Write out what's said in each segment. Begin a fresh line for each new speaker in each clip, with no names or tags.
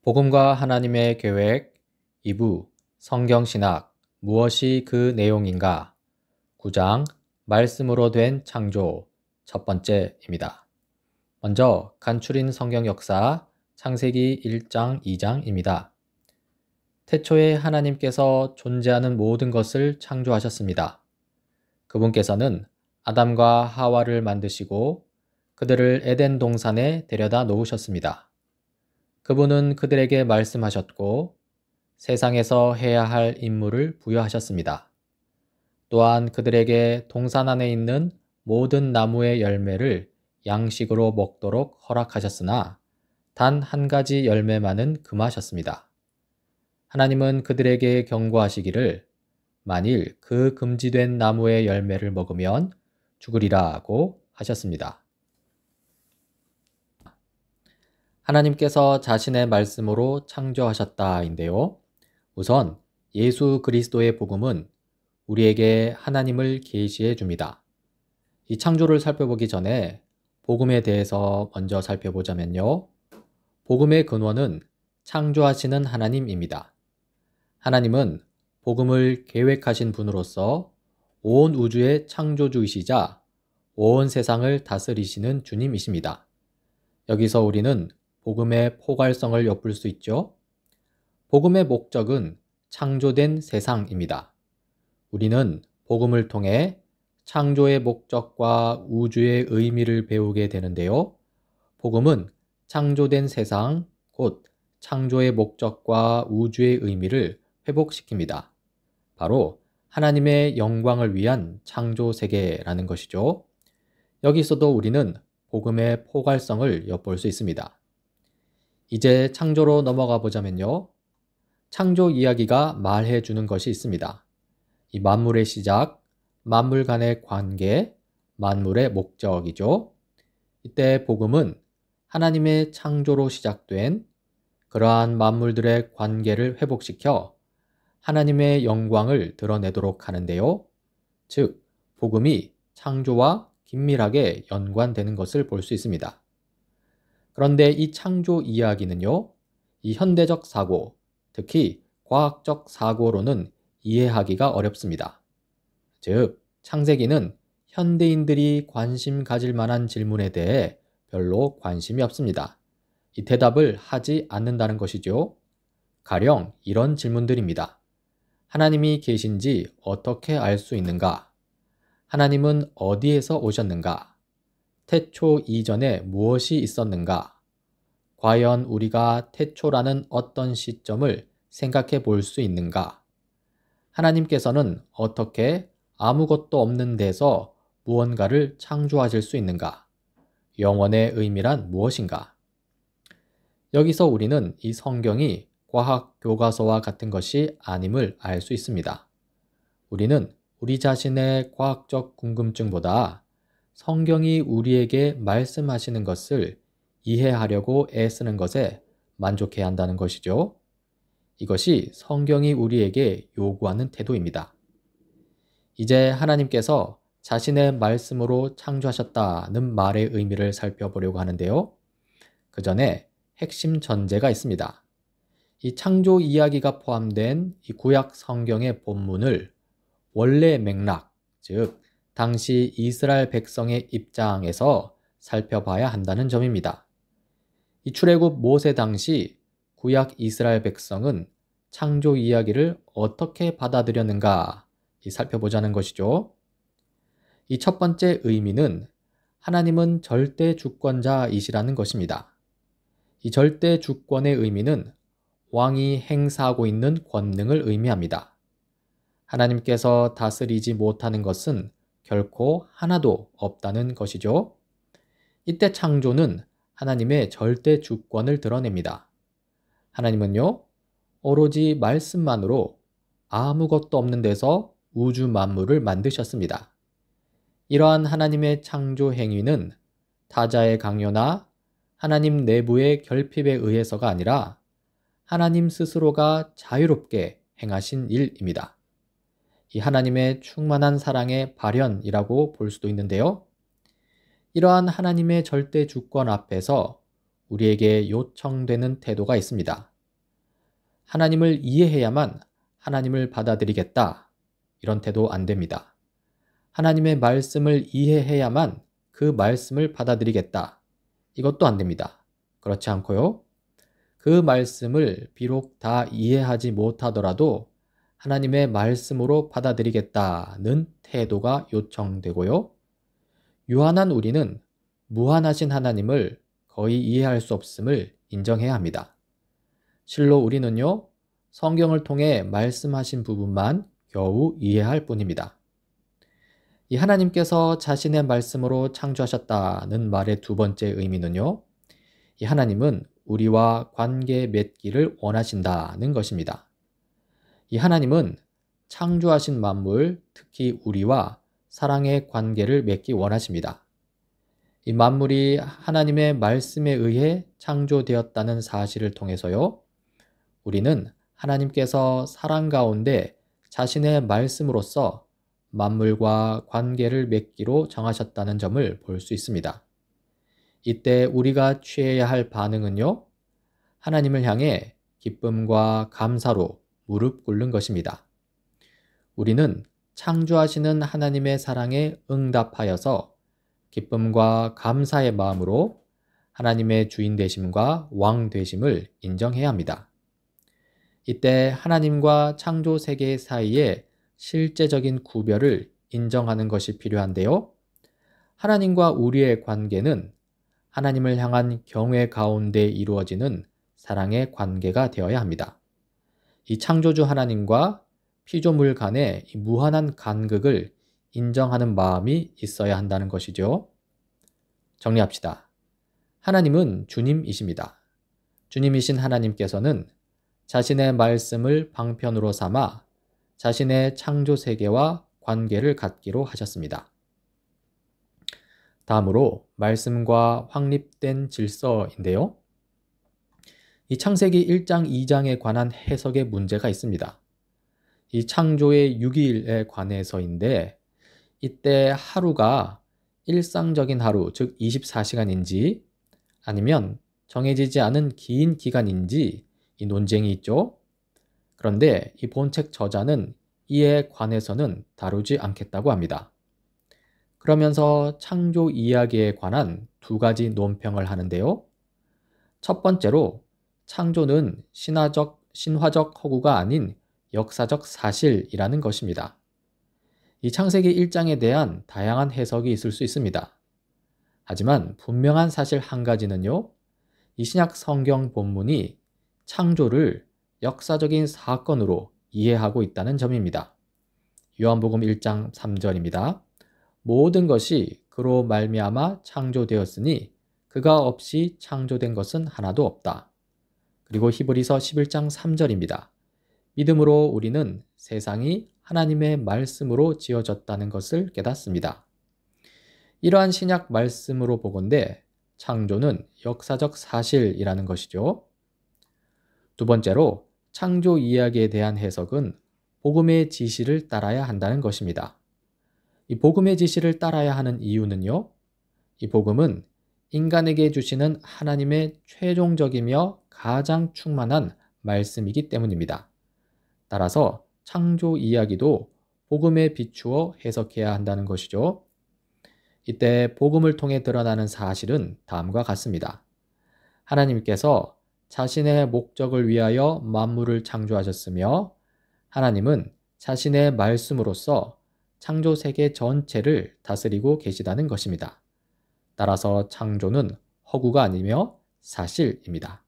복음과 하나님의 계획 2부 성경신학 무엇이 그 내용인가 9장 말씀으로 된 창조 첫 번째입니다. 먼저 간추린 성경 역사 창세기 1장 2장입니다. 태초에 하나님께서 존재하는 모든 것을 창조하셨습니다. 그분께서는 아담과 하와를 만드시고 그들을 에덴 동산에 데려다 놓으셨습니다. 그분은 그들에게 말씀하셨고 세상에서 해야 할 임무를 부여하셨습니다. 또한 그들에게 동산 안에 있는 모든 나무의 열매를 양식으로 먹도록 허락하셨으나 단 한 가지 열매만은 금하셨습니다. 하나님은 그들에게 경고하시기를 만일 그 금지된 나무의 열매를 먹으면 죽으리라고 하셨습니다. 하나님께서 자신의 말씀으로 창조하셨다인데요. 우선 예수 그리스도의 복음은 우리에게 하나님을 계시해 줍니다. 이 창조를 살펴보기 전에 복음에 대해서 먼저 살펴보자면요. 복음의 근원은 창조하시는 하나님입니다. 하나님은 복음을 계획하신 분으로서 온 우주의 창조주이시자 온 세상을 다스리시는 주님이십니다. 여기서 우리는 복음의 포괄성을 엿볼 수 있죠. 복음의 목적은 창조된 세상입니다. 우리는 복음을 통해 창조의 목적과 우주의 의미를 배우게 되는데요. 복음은 창조된 세상, 곧 창조의 목적과 우주의 의미를 회복시킵니다. 바로 하나님의 영광을 위한 창조 세계라는 것이죠. 여기서도 우리는 복음의 포괄성을 엿볼 수 있습니다. 이제 창조로 넘어가 보자면요. 창조 이야기가 말해주는 것이 있습니다. 이 만물의 시작, 만물 간의 관계, 만물의 목적이죠. 이때 복음은 하나님의 창조로 시작된 그러한 만물들의 관계를 회복시켜 하나님의 영광을 드러내도록 하는데요. 즉, 복음이 창조와 긴밀하게 연관되는 것을 볼 수 있습니다. 그런데 이 창조 이야기는요, 이 현대적 사고, 특히 과학적 사고로는 이해하기가 어렵습니다. 즉, 창세기는 현대인들이 관심 가질 만한 질문에 대해 별로 관심이 없습니다. 이 대답을 하지 않는다는 것이죠. 가령 이런 질문들입니다. 하나님이 계신지 어떻게 알 수 있는가? 하나님은 어디에서 오셨는가? 태초 이전에 무엇이 있었는가? 과연 우리가 태초라는 어떤 시점을 생각해 볼 수 있는가? 하나님께서는 어떻게 아무것도 없는 데서 무언가를 창조하실 수 있는가? 영원의 의미란 무엇인가? 여기서 우리는 이 성경이 과학 교과서와 같은 것이 아님을 알 수 있습니다. 우리는 우리 자신의 과학적 궁금증보다 성경이 우리에게 말씀하시는 것을 이해하려고 애쓰는 것에 만족해야 한다는 것이죠. 이것이 성경이 우리에게 요구하는 태도입니다. 이제 하나님께서 자신의 말씀으로 창조하셨다는 말의 의미를 살펴보려고 하는데요. 그 전에 핵심 전제가 있습니다. 이 창조 이야기가 포함된 이 구약 성경의 본문을 원래 맥락, 즉 당시 이스라엘 백성의 입장에서 살펴봐야 한다는 점입니다. 이 출애굽 모세 당시 구약 이스라엘 백성은 창조 이야기를 어떻게 받아들였는가 살펴보자는 것이죠. 이 첫 번째 의미는 하나님은 절대 주권자이시라는 것입니다. 이 절대 주권의 의미는 왕이 행사하고 있는 권능을 의미합니다. 하나님께서 다스리지 못하는 것은 결코 하나도 없다는 것이죠. 이때 창조는 하나님의 절대 주권을 드러냅니다. 하나님은요, 오로지 말씀만으로 아무것도 없는 데서 우주 만물을 만드셨습니다. 이러한 하나님의 창조 행위는 타자의 강요나 하나님 내부의 결핍에 의해서가 아니라 하나님 스스로가 자유롭게 행하신 일입니다. 이 하나님의 충만한 사랑의 발현이라고 볼 수도 있는데요. 이러한 하나님의 절대 주권 앞에서 우리에게 요청되는 태도가 있습니다. 하나님을 이해해야만 하나님을 받아들이겠다, 이런 태도 안 됩니다. 하나님의 말씀을 이해해야만 그 말씀을 받아들이겠다, 이것도 안 됩니다. 그렇지 않고요. 그 말씀을 비록 다 이해하지 못하더라도 하나님의 말씀으로 받아들이겠다는 태도가 요청되고요. 유한한 우리는 무한하신 하나님을 거의 이해할 수 없음을 인정해야 합니다. 실로 우리는요, 성경을 통해 말씀하신 부분만 겨우 이해할 뿐입니다. 이 하나님께서 자신의 말씀으로 창조하셨다는 말의 두 번째 의미는요, 이 하나님은 우리와 관계 맺기를 원하신다는 것입니다. 이 하나님은 창조하신 만물, 특히 우리와 사랑의 관계를 맺기 원하십니다. 이 만물이 하나님의 말씀에 의해 창조되었다는 사실을 통해서요, 우리는 하나님께서 사랑 가운데 자신의 말씀으로써 만물과 관계를 맺기로 정하셨다는 점을 볼 수 있습니다. 이때 우리가 취해야 할 반응은요, 하나님을 향해 기쁨과 감사로 무릎 꿇는 것입니다. 우리는 창조하시는 하나님의 사랑에 응답하여서 기쁨과 감사의 마음으로 하나님의 주인 되심과 왕 되심을 인정해야 합니다. 이때 하나님과 창조 세계 사이에 실제적인 구별을 인정하는 것이 필요한데요. 하나님과 우리의 관계는 하나님을 향한 경외 가운데 이루어지는 사랑의 관계가 되어야 합니다. 이 창조주 하나님과 피조물 간의 무한한 간극을 인정하는 마음이 있어야 한다는 것이죠. 정리합시다. 하나님은 주님이십니다. 주님이신 하나님께서는 자신의 말씀을 방편으로 삼아 자신의 창조 세계와 관계를 갖기로 하셨습니다. 다음으로 말씀과 확립된 질서인데요. 이 창세기 1장 2장에 관한 해석의 문제가 있습니다. 이 창조의 6일에 관해서인데, 이때 하루가 일상적인 하루, 즉 24시간인지 아니면 정해지지 않은 긴 기간인지 이 논쟁이 있죠. 그런데 이 본책 저자는 이에 관해서는 다루지 않겠다고 합니다. 그러면서 창조 이야기에 관한 두 가지 논평을 하는데요. 첫 번째로 창조는 신화적 허구가 아닌 역사적 사실이라는 것입니다. 이 창세기 1장에 대한 다양한 해석이 있을 수 있습니다. 하지만 분명한 사실 한 가지는요, 이 신약 성경 본문이 창조를 역사적인 사건으로 이해하고 있다는 점입니다. 요한복음 1장 3절입니다. 모든 것이 그로 말미암아 창조되었으니 그가 없이 창조된 것은 하나도 없다. 그리고 히브리서 11장 3절입니다. 믿음으로 우리는 세상이 하나님의 말씀으로 지어졌다는 것을 깨닫습니다. 이러한 신약 말씀으로 보건대 창조는 역사적 사실이라는 것이죠. 두 번째로 창조 이야기에 대한 해석은 복음의 지시를 따라야 한다는 것입니다. 이 복음의 지시를 따라야 하는 이유는요, 이 복음은 인간에게 주시는 하나님의 최종적이며 가장 충만한 말씀이기 때문입니다. 따라서 창조 이야기도 복음에 비추어 해석해야 한다는 것이죠. 이때 복음을 통해 드러나는 사실은 다음과 같습니다. 하나님께서 자신의 목적을 위하여 만물을 창조하셨으며 하나님은 자신의 말씀으로써 창조 세계 전체를 다스리고 계시다는 것입니다. 따라서 창조는 허구가 아니며 사실입니다.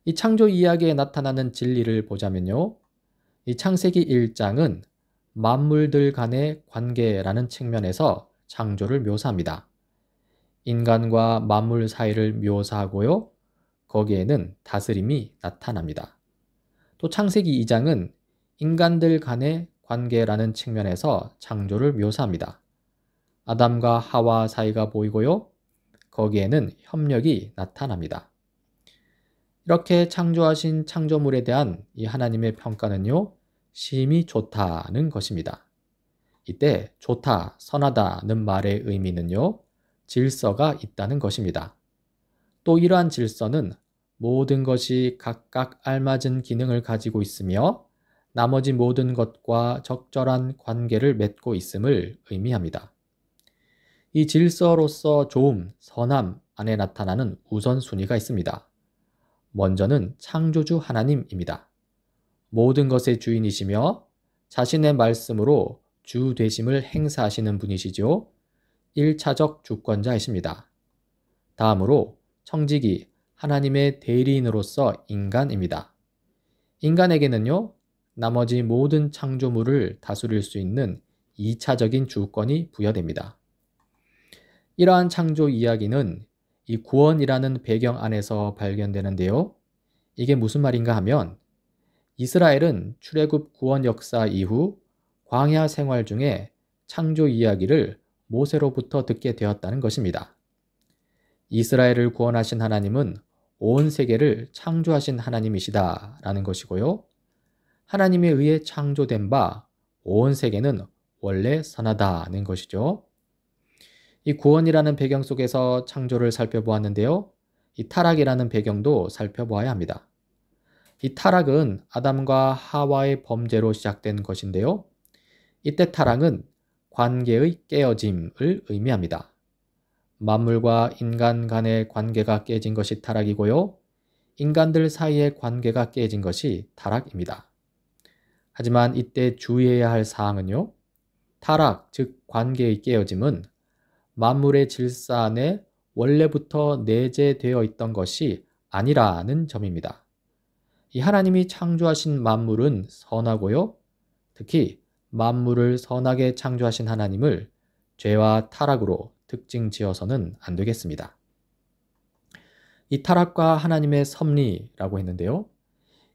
이 창조 이야기에 나타나는 진리를 보자면요, 이 창세기 1장은 만물들 간의 관계라는 측면에서 창조를 묘사합니다. 인간과 만물 사이를 묘사하고요, 거기에는 다스림이 나타납니다. 또 창세기 2장은 인간들 간의 관계라는 측면에서 창조를 묘사합니다. 아담과 하와 사이가 보이고요, 거기에는 협력이 나타납니다. 이렇게 창조하신 창조물에 대한 이 하나님의 평가는요, 심히 좋다는 것입니다. 이때 좋다, 선하다는 말의 의미는요, 질서가 있다는 것입니다. 또 이러한 질서는 모든 것이 각각 알맞은 기능을 가지고 있으며 나머지 모든 것과 적절한 관계를 맺고 있음을 의미합니다. 이 질서로서 좋음, 선함 안에 나타나는 우선순위가 있습니다. 먼저는 창조주 하나님입니다. 모든 것의 주인이시며 자신의 말씀으로 주 되심을 행사하시는 분이시죠. 1차적 주권자이십니다. 다음으로 청지기 하나님의 대리인으로서 인간입니다. 인간에게는요, 나머지 모든 창조물을 다스릴 수 있는 2차적인 주권이 부여됩니다. 이러한 창조 이야기는 이 구원이라는 배경 안에서 발견되는데요. 이게 무슨 말인가 하면 이스라엘은 출애굽 구원 역사 이후 광야 생활 중에 창조 이야기를 모세로부터 듣게 되었다는 것입니다. 이스라엘을 구원하신 하나님은 온 세계를 창조하신 하나님이시다라는 것이고요. 하나님에 의해 창조된 바 온 세계는 원래 선하다는 것이죠. 이 구원이라는 배경 속에서 창조를 살펴보았는데요. 이 타락이라는 배경도 살펴보아야 합니다. 이 타락은 아담과 하와의 범죄로 시작된 것인데요. 이때 타락은 관계의 깨어짐을 의미합니다. 만물과 인간 간의 관계가 깨진 것이 타락이고요. 인간들 사이의 관계가 깨진 것이 타락입니다. 하지만 이때 주의해야 할 사항은요. 타락, 즉 관계의 깨어짐은 만물의 질서 안에 원래부터 내재되어 있던 것이 아니라는 점입니다. 이 하나님이 창조하신 만물은 선하고요. 특히 만물을 선하게 창조하신 하나님을 죄와 타락으로 특징 지어서는 안 되겠습니다. 이 타락과 하나님의 섭리라고 했는데요.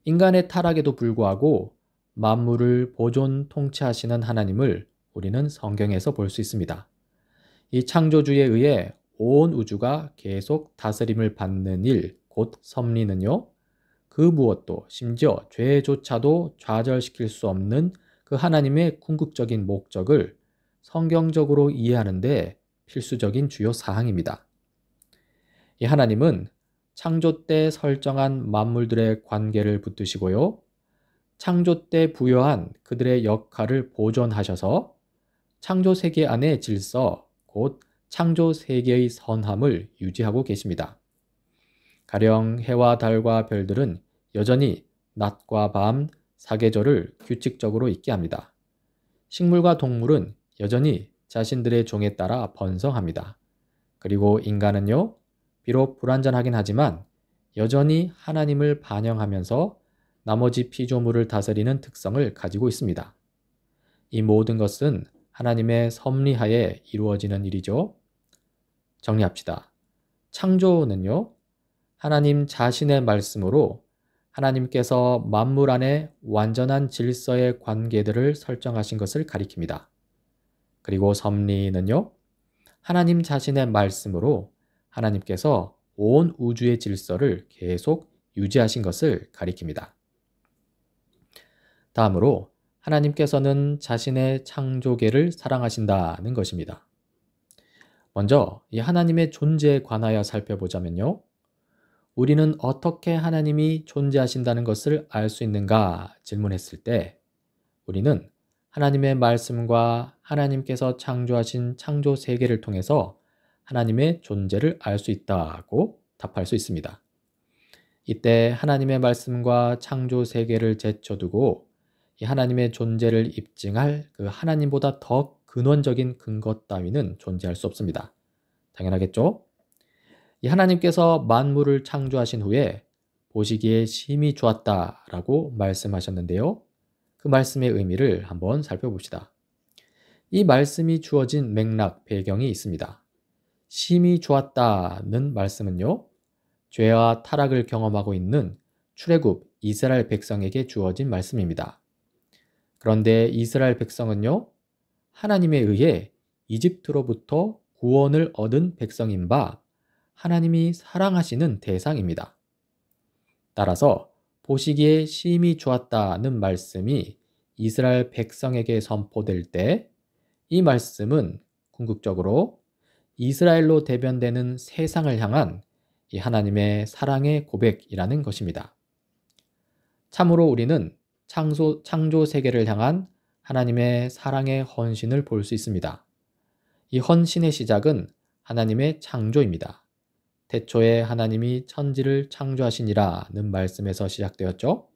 인간의 타락에도 불구하고 만물을 보존 통치하시는 하나님을 우리는 성경에서 볼 수 있습니다. 이 창조주에 의해 온 우주가 계속 다스림을 받는 일, 곧 섭리는요. 그 무엇도 심지어 죄조차도 좌절시킬 수 없는 그 하나님의 궁극적인 목적을 성경적으로 이해하는 데 필수적인 주요 사항입니다. 이 하나님은 창조 때 설정한 만물들의 관계를 붙드시고요. 창조 때 부여한 그들의 역할을 보존하셔서 창조 세계 안의 질서, 곧 창조 세계의 선함을 유지하고 계십니다. 가령 해와 달과 별들은 여전히 낮과 밤, 사계절을 규칙적으로 있게 합니다. 식물과 동물은 여전히 자신들의 종에 따라 번성합니다. 그리고 인간은요, 비록 불완전하긴 하지만 여전히 하나님을 반영하면서 나머지 피조물을 다스리는 특성을 가지고 있습니다. 이 모든 것은 하나님의 섭리하에 이루어지는 일이죠. 정리합시다. 창조는요, 하나님 자신의 말씀으로 하나님께서 만물 안에 완전한 질서의 관계들을 설정하신 것을 가리킵니다. 그리고 섭리는요, 하나님 자신의 말씀으로 하나님께서 온 우주의 질서를 계속 유지하신 것을 가리킵니다. 다음으로 하나님께서는 자신의 창조계를 사랑하신다는 것입니다. 먼저 이 하나님의 존재에 관하여 살펴보자면요. 우리는 어떻게 하나님이 존재하신다는 것을 알 수 있는가 질문했을 때 우리는 하나님의 말씀과 하나님께서 창조하신 창조 세계를 통해서 하나님의 존재를 알 수 있다고 답할 수 있습니다. 이때 하나님의 말씀과 창조 세계를 제쳐두고 이 하나님의 존재를 입증할 그 하나님보다 더 근원적인 근거 따위는 존재할 수 없습니다. 당연하겠죠? 이 하나님께서 만물을 창조하신 후에 보시기에 심히 좋았다라고 말씀하셨는데요. 그 말씀의 의미를 한번 살펴봅시다. 이 말씀이 주어진 맥락, 배경이 있습니다. 심히 좋았다는 말씀은요. 죄와 타락을 경험하고 있는 출애굽 이스라엘 백성에게 주어진 말씀입니다. 그런데 이스라엘 백성은요. 하나님에 의해 이집트로부터 구원을 얻은 백성인 바 하나님이 사랑하시는 대상입니다. 따라서 보시기에 심히 좋았다는 말씀이 이스라엘 백성에게 선포될 때 이 말씀은 궁극적으로 이스라엘로 대변되는 세상을 향한 이 하나님의 사랑의 고백이라는 것입니다. 참으로 우리는 창조 세계를 향한 하나님의 사랑의 헌신을 볼 수 있습니다. 이 헌신의 시작은 하나님의 창조입니다. 태초에 하나님이 천지를 창조하시니라는 말씀에서 시작되었죠.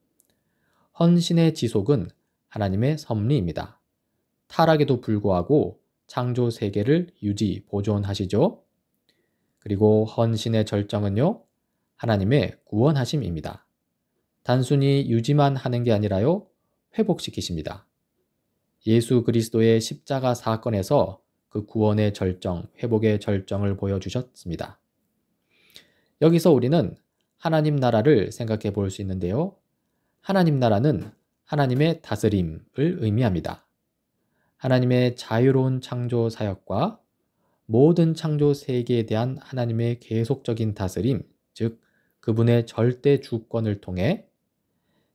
헌신의 지속은 하나님의 섭리입니다. 타락에도 불구하고 창조 세계를 유지, 보존하시죠. 그리고 헌신의 절정은요, 하나님의 구원하심입니다. 단순히 유지만 하는 게 아니라요, 회복시키십니다. 예수 그리스도의 십자가 사건에서 그 구원의 절정, 회복의 절정을 보여주셨습니다. 여기서 우리는 하나님 나라를 생각해 볼 수 있는데요. 하나님 나라는 하나님의 다스림을 의미합니다. 하나님의 자유로운 창조 사역과 모든 창조 세계에 대한 하나님의 계속적인 다스림, 즉 그분의 절대 주권을 통해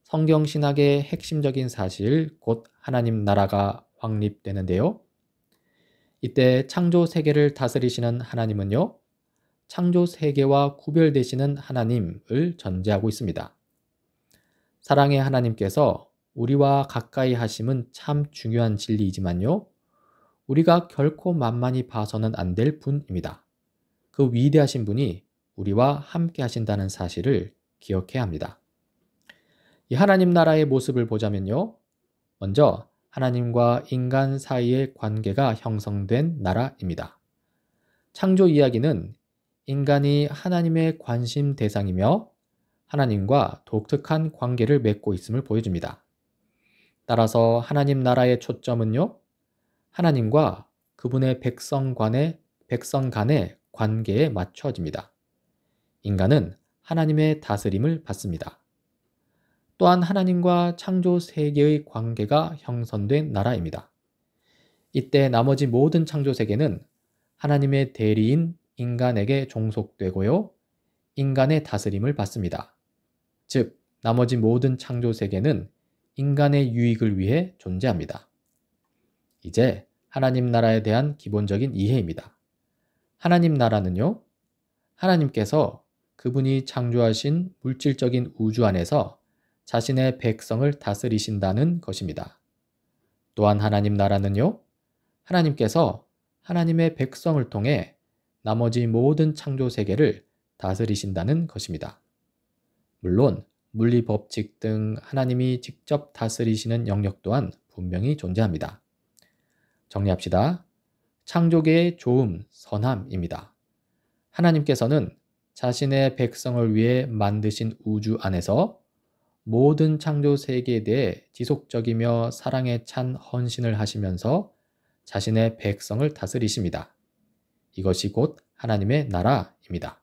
성경 신학의 핵심적인 사실, 곧 하나님 나라가 확립되는데요. 이때 창조 세계를 다스리시는 하나님은요, 창조 세계와 구별되시는 하나님을 전제하고 있습니다. 사랑의 하나님께서 우리와 가까이 하심은 참 중요한 진리이지만요, 우리가 결코 만만히 봐서는 안 될 분입니다. 그 위대하신 분이 우리와 함께 하신다는 사실을 기억해야 합니다. 이 하나님 나라의 모습을 보자면요, 먼저 하나님과 인간 사이의 관계가 형성된 나라입니다. 창조 이야기는 인간이 하나님의 관심 대상이며 하나님과 독특한 관계를 맺고 있음을 보여줍니다. 따라서 하나님 나라의 초점은요, 하나님과 그분의 백성 간의 관계에 맞춰집니다. 인간은 하나님의 다스림을 받습니다. 또한 하나님과 창조 세계의 관계가 형성된 나라입니다. 이때 나머지 모든 창조 세계는 하나님의 대리인 인간에게 종속되고요, 인간의 다스림을 받습니다. 즉, 나머지 모든 창조 세계는 인간의 유익을 위해 존재합니다. 이제 하나님 나라에 대한 기본적인 이해입니다. 하나님 나라는요, 하나님께서 그분이 창조하신 물질적인 우주 안에서 자신의 백성을 다스리신다는 것입니다. 또한 하나님 나라는요, 하나님께서 하나님의 백성을 통해 나머지 모든 창조 세계를 다스리신다는 것입니다. 물론 물리 법칙 등 하나님이 직접 다스리시는 영역 또한 분명히 존재합니다. 정리합시다. 창조계의 좋음, 선함입니다. 하나님께서는 자신의 백성을 위해 만드신 우주 안에서 모든 창조 세계에 대해 지속적이며 사랑에 찬 헌신을 하시면서 자신의 백성을 다스리십니다. 이것이 곧 하나님의 나라입니다.